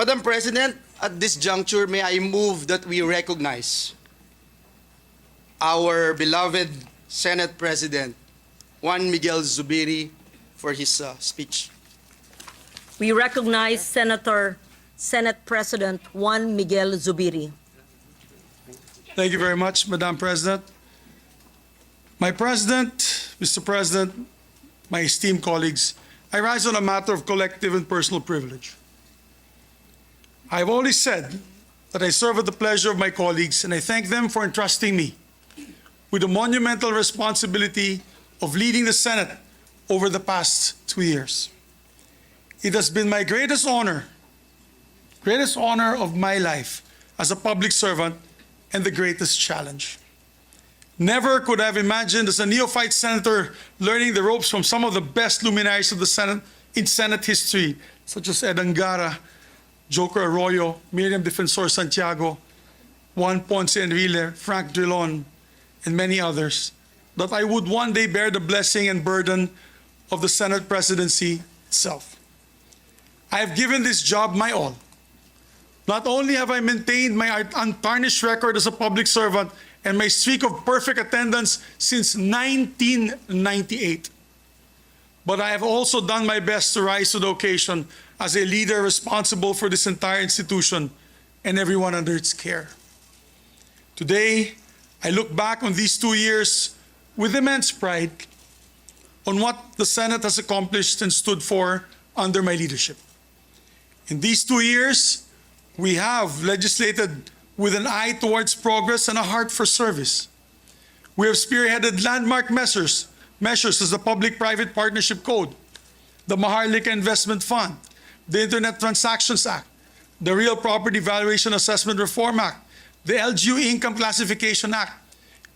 Madam President, at this juncture, may I move that we recognize our beloved Senate President, Juan Miguel Zubiri, for his speech. We recognize Senate President Juan Miguel Zubiri. Thank you very much, Madam President. My President, Mr. President, my esteemed colleagues, I rise on a matter of collective and personal privilege. I've always said that I serve at the pleasure of my colleagues, and I thank them for entrusting me with the monumental responsibility of leading the Senate over the past 2 years. It has been my greatest honor of my life as a public servant and the greatest challenge. Never could I have imagined as a neophyte senator learning the ropes from some of the best luminaries of the Senate in Senate history, such as Ed Angara, Joker Arroyo, Miriam Defensor Santiago, Juan Ponce Enrile, Frank Drilon, and many others, that I would one day bear the blessing and burden of the Senate presidency itself. I have given this job my all. Not only have I maintained my untarnished record as a public servant and my streak of perfect attendance since 1998, but I have also done my best to rise to the occasion as a leader responsible for this entire institution and everyone under its care. Today, I look back on these 2 years with immense pride on what the Senate has accomplished and stood for under my leadership. In these 2 years, we have legislated with an eye towards progress and a heart for service. We have spearheaded landmark measures as the Public-Private Partnership Code, the Maharlika Investment Fund, the Internet Transactions Act, the Real Property Valuation Assessment Reform Act, the LGU Income Classification Act,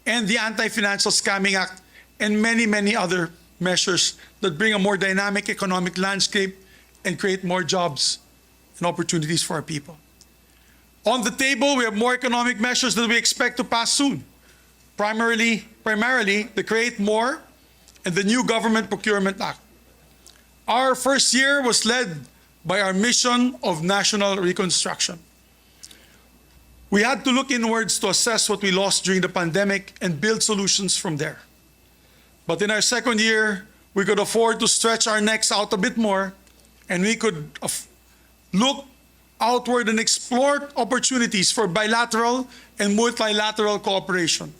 and the Anti-Financial Scamming Act, and many, many other measures that bring a more dynamic economic landscape and create more jobs and opportunities for our people. On the table, we have more economic measures that we expect to pass soon. Primarily the Create More and the new Government Procurement Act. Our first year was led by our mission of national reconstruction. We had to look inwards to assess what we lost during the pandemic and build solutions from there. But in our second year, we could afford to stretch our necks out a bit more, and we could look outward and explore opportunities for bilateral and multilateral cooperation.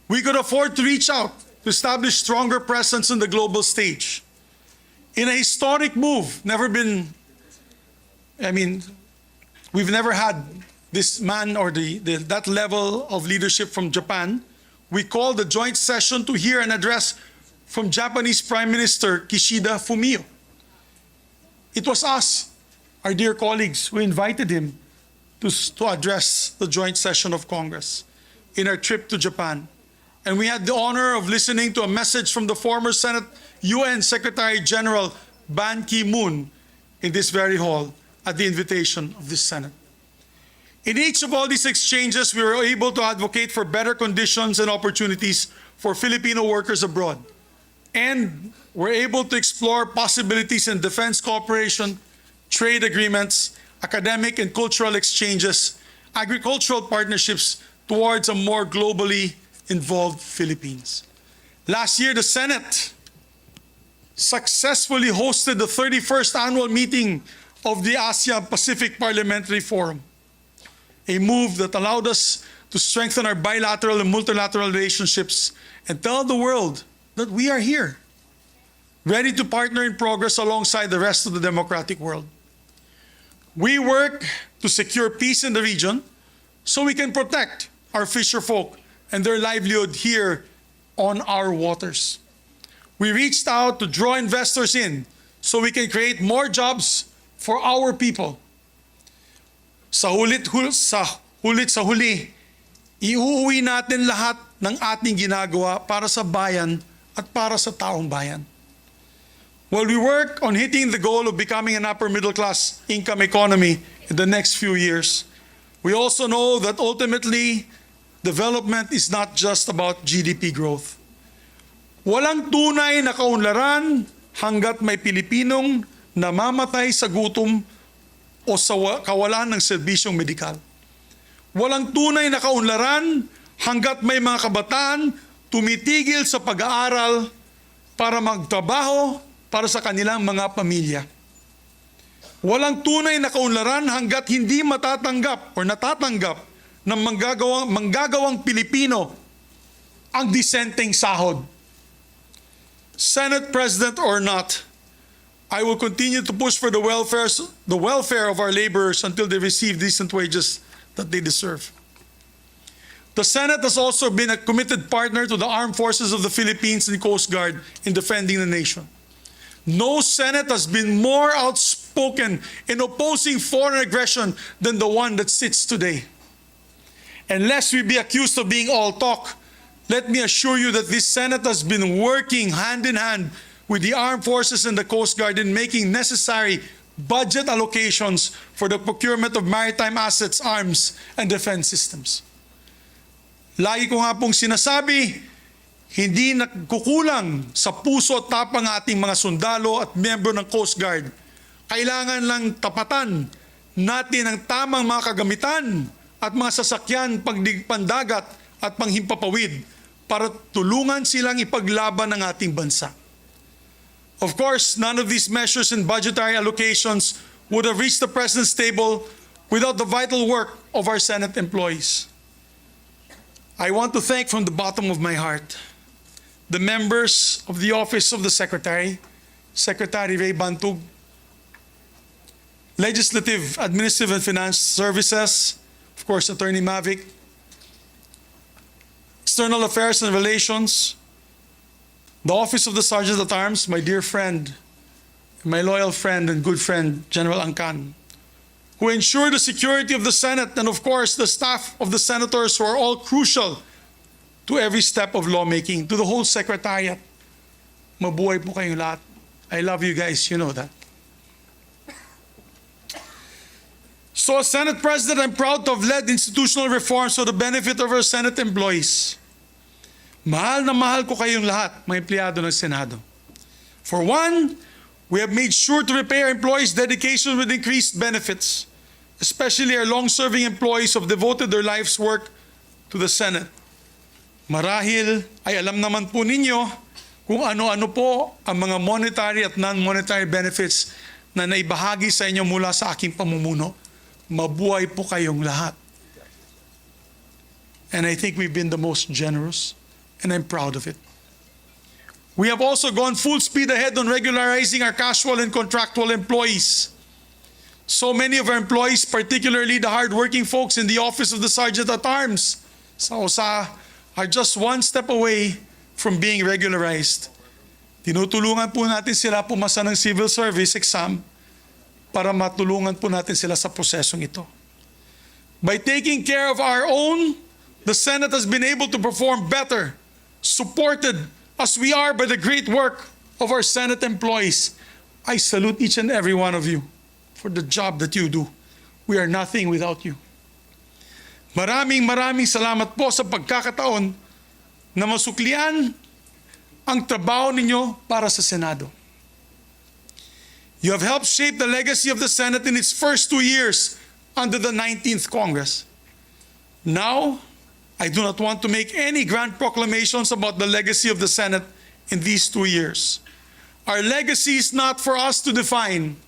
We could afford to reach out to establish stronger presence on the global stage. In a historic move, we've never had this man or that level of leadership from Japan. We called the joint session to hear an address from Japanese Prime Minister Kishida Fumio. It was us, our dear colleagues, who invited him to address the joint session of Congress in our trip to Japan. And we had the honor of listening to a message from the former Senate UN Secretary General Ban Ki-moon in this very hall at the invitation of this Senate. In each of all these exchanges, we were able to advocate for better conditions and opportunities for Filipino workers abroad. And we're able to explore possibilities in defense cooperation, trade agreements, academic and cultural exchanges, agricultural partnerships towards a more globally involved Philippines. Last year, the Senate successfully hosted the 31st annual meeting of the Asia-Pacific Parliamentary Forum, a move that allowed us to strengthen our bilateral and multilateral relationships and tell the world that we are here, ready to partner in progress alongside the rest of the democratic world. We work to secure peace in the region so we can protect our fisher folk and their livelihood here on our waters. We reached out to draw investors in so we can create more jobs for our people. Sa huli, iuuwi natin lahat ng ating ginagawa para sa bayan at para sa taong bayan. While we work on hitting the goal of becoming an upper middle class income economy in the next few years, we also know that ultimately, development is not just about GDP growth. Walang tunay na kaunlaran hanggat may Pilipinong namamatay sa gutom o sa kawalan ng serbisyong medikal. Walang tunay na kaunlaran hanggat may mga kabataan tumitigil sa pag-aaral para magtrabaho para sa kanilang mga pamilya. Walang tunay na kaunlaran hanggat hindi matatanggap o natatanggap ng manggagawang Pilipino ang disenteng sahod. Senate President or not, I will continue to push for the welfare of our laborers until they receive decent wages that they deserve. The Senate has also been a committed partner to the armed forces of the Philippines and Coast Guard in defending the nation. No Senate has been more outspoken in opposing foreign aggression than the one that sits today. And lest we be accused of being all talk, let me assure you that this Senate has been working hand in hand with the armed forces and the Coast Guard in making necessary budget allocations for the procurement of maritime assets, arms, and defense systems. Lagi ko nga pong sinasabi, hindi nagkukulang sa puso at tapang ng ating mga sundalo at miyembro ng Coast Guard. Kailangan lang tapatan natin ang tamang mga kagamitan at mga sasakyan pagpandagat at panghimpapawid para tulungan silang ipaglaban ng ating bansa. Of course, none of these measures and budgetary allocations would have reached the President's table without the vital work of our Senate employees. I want to thank from the bottom of my heart the members of the Office of the Secretary, Secretary Ray Bantug, Legislative, Administrative, and Finance Services, of course, Attorney Mavic, External Affairs and Relations, the Office of the Sergeant at Arms, my dear friend, my loyal friend and good friend, General Angkan, who ensure the security of the Senate, and of course, the staff of the senators who are all crucial to every step of lawmaking, to the whole Secretariat. Mabuhay po kayong lahat. I love you guys, you know that. So as Senate President, I'm proud to have led institutional reforms for the benefit of our Senate employees. Mahal na mahal ko kayong lahat, mga empleyado ng Senado. For one, we have made sure to repay our employees' dedication with increased benefits, especially our long-serving employees who have devoted their life's work to the Senate. Marahil ay alam naman po ninyo kung ano-ano po ang mga monetary at non-monetary benefits na naibahagi sa inyo mula sa aking pamumuno. Mabuhay po kayong lahat. And I think we've been the most generous, and I'm proud of it. We have also gone full speed ahead on regularizing our casual and contractual employees. So many of our employees, particularly the hardworking folks in the Office of the Sergeant at Arms, sa OSA, are just one step away from being regularized. Tinutulungan po natin sila pumasa ng civil service exam para matulungan po natin sila sa prosesong ito. By taking care of our own, the Senate has been able to perform better, supported as we are by the great work of our Senate employees. I salute each and every one of you for the job that you do. We are nothing without you. Maraming salamat po sa pagkakataon na masuklian ang trabaho ninyo para sa Senado. You have helped shape the legacy of the Senate in its first 2 years under the 19th Congress. Now, I do not want to make any grand proclamations about the legacy of the Senate in these 2 years. Our legacy is not for us to define.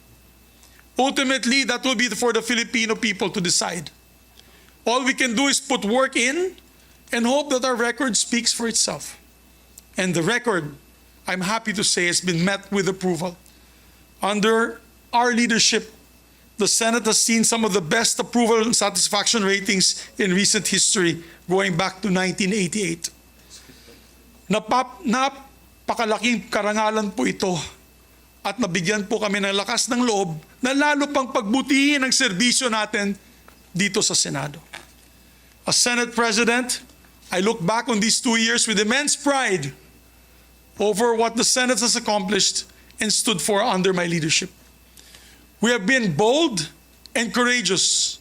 Ultimately, that will be for the Filipino people to decide. All we can do is put work in and hope that our record speaks for itself. And the record, I'm happy to say, has been met with approval. Under our leadership, the Senate has seen some of the best approval and satisfaction ratings in recent history, going back to 1988. Napakalaking karangalan po ito at nabigyan po kami ng lakas ng loob na lalo pang pagbutihin ang serbisyo natin dito sa Senado. As Senate President, I look back on these 2 years with immense pride over what the Senate has accomplished and stood for under my leadership. We have been bold and courageous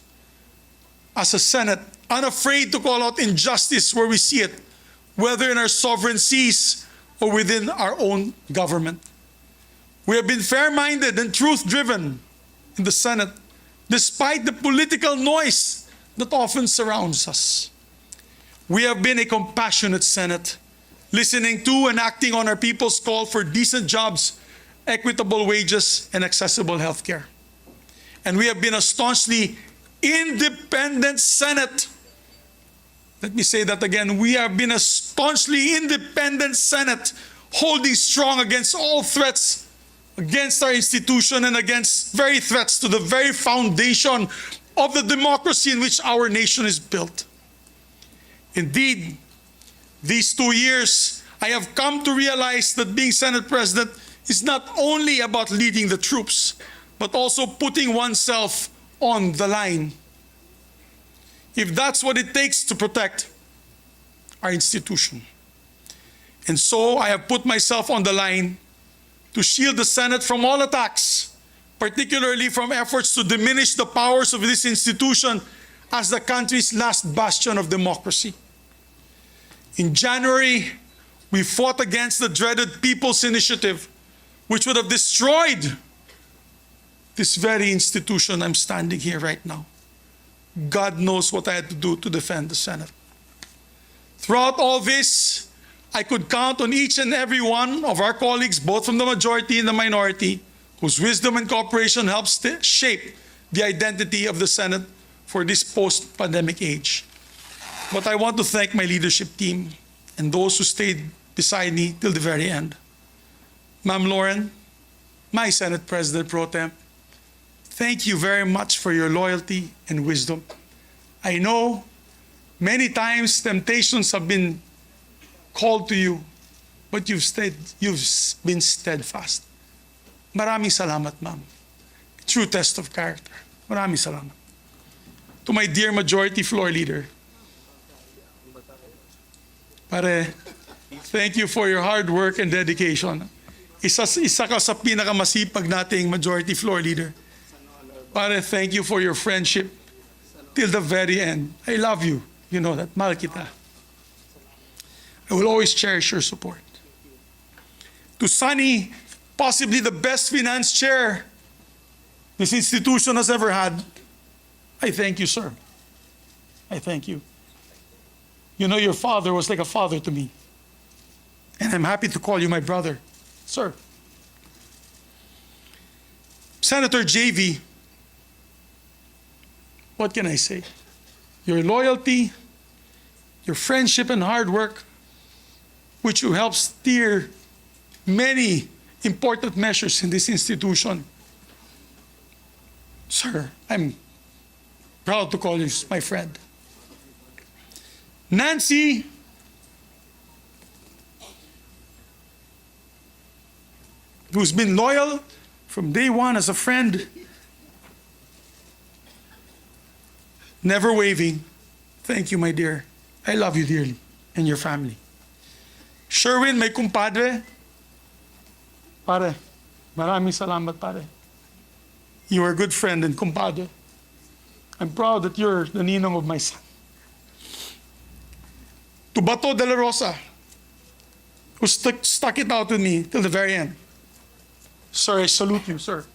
as a Senate, unafraid to call out injustice where we see it, whether in our sovereign seas or within our own government. We have been fair-minded and truth-driven in the Senate despite the political noise that often surrounds us. We have been a compassionate Senate, listening to and acting on our people's call for decent jobs, equitable wages, and accessible health care. And we have been a staunchly independent Senate. Let me say that again. We have been a staunchly independent Senate, holding strong against all threats against our institution and against very threats to the very foundation of the democracy in which our nation is built. Indeed, these 2 years, I have come to realize that being Senate President is not only about leading the troops, but also putting oneself on the line. If that's what it takes to protect our institution. And so I have put myself on the line to shield the Senate from all attacks, particularly from efforts to diminish the powers of this institution as the country's last bastion of democracy. In January, we fought against the dreaded People's Initiative, which would have destroyed this very institution I'm standing here right now. God knows what I had to do to defend the Senate. Throughout all this, I could count on each and every one of our colleagues, both from the majority and the minority, whose wisdom and cooperation helped shape the identity of the Senate for this post-pandemic age. But I want to thank my leadership team and those who stayed beside me till the very end. Ma'am Lauren, my Senate President Pro Tem, thank you very much for your loyalty and wisdom. I know many times temptations have been called to you, but you've been steadfast. Maraming salamat, ma'am. True test of character. Maraming salamat. To my dear Majority Floor Leader, pare, thank you for your hard work and dedication. Isa ka sa pinakamasipag nating Majority Floor Leader. Pare, thank you for your friendship till the very end. I love you. You know that. Mahal kita. I will always cherish your support. To Sunny, possibly the best finance chair this institution has ever had, I thank you, sir. I thank you. You know, your father was like a father to me. And I'm happy to call you my brother, sir. Senator JV, what can I say? Your loyalty, your friendship and hard work, which will help steer many important measures in this institution. Sir, I'm proud to call you my friend. Nancy, who's been loyal from day one as a friend, never waving. Thank you, my dear. I love you dearly and your family. Sherwin, may kumpadre. Pare, maraming salamat, pare. You are a good friend and kumpadre. I'm proud that you're the ninong of my son. To Bato de la Rosa, who stuck it out with me till the very end. Sir, I salute you, sir.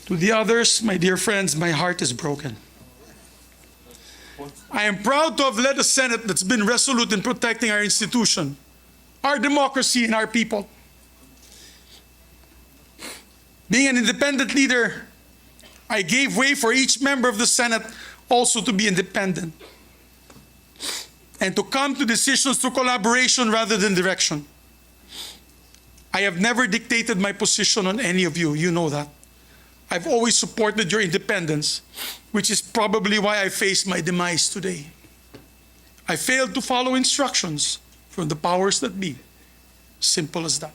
To the others, my dear friends, my heart is broken. I am proud to have led a Senate that's been resolute in protecting our institution, our democracy, and our people. Being an independent leader, I gave way for each member of the Senate also to be independent and to come to decisions through collaboration rather than direction. I have never dictated my position on any of you. You know that. I've always supported your independence, which is probably why I face my demise today. I failed to follow instructions from the powers that be. Simple as that.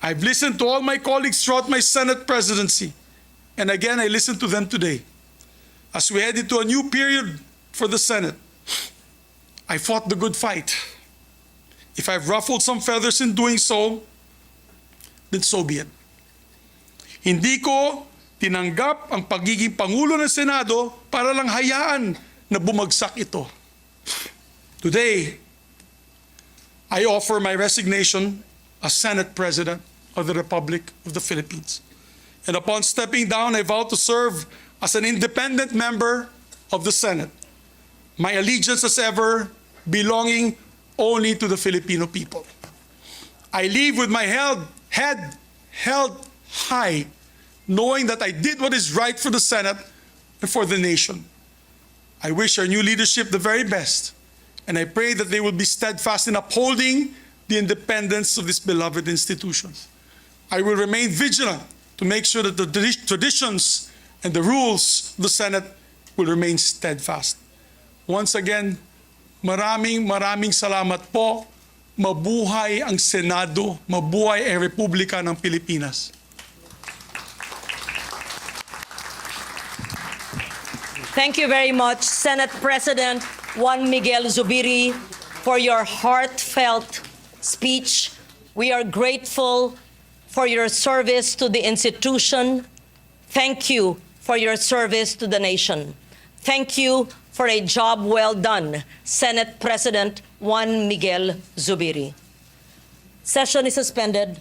I've listened to all my colleagues throughout my Senate presidency, and again, I listened to them today. As we head into a new period for the Senate, I fought the good fight. If I've ruffled some feathers in doing so, then so be it. Hindi ko tinanggap ang pagiging Pangulo ng Senado para lang hayaan na bumagsak ito. Today, I offer my resignation as Senate President of the Republic of the Philippines. And upon stepping down, I vow to serve as an independent member of the Senate, my allegiance as ever belonging only to the Filipino people. I leave with my head held high, knowing that I did what is right for the Senate and for the nation. I wish our new leadership the very best, and I pray that they will be steadfast in upholding the independence of this beloved institution. I will remain vigilant to make sure that the traditions and the rules of the Senate will remain steadfast. Once again, maraming salamat po. Mabuhay ang Senado, mabuhay ang Republika ng Pilipinas. Thank you very much, Senate President Juan Miguel Zubiri, for your heartfelt speech. We are grateful for your service to the institution. Thank you for your service to the nation. Thank you for a job well done, Senate President Juan Miguel Zubiri. Session is suspended.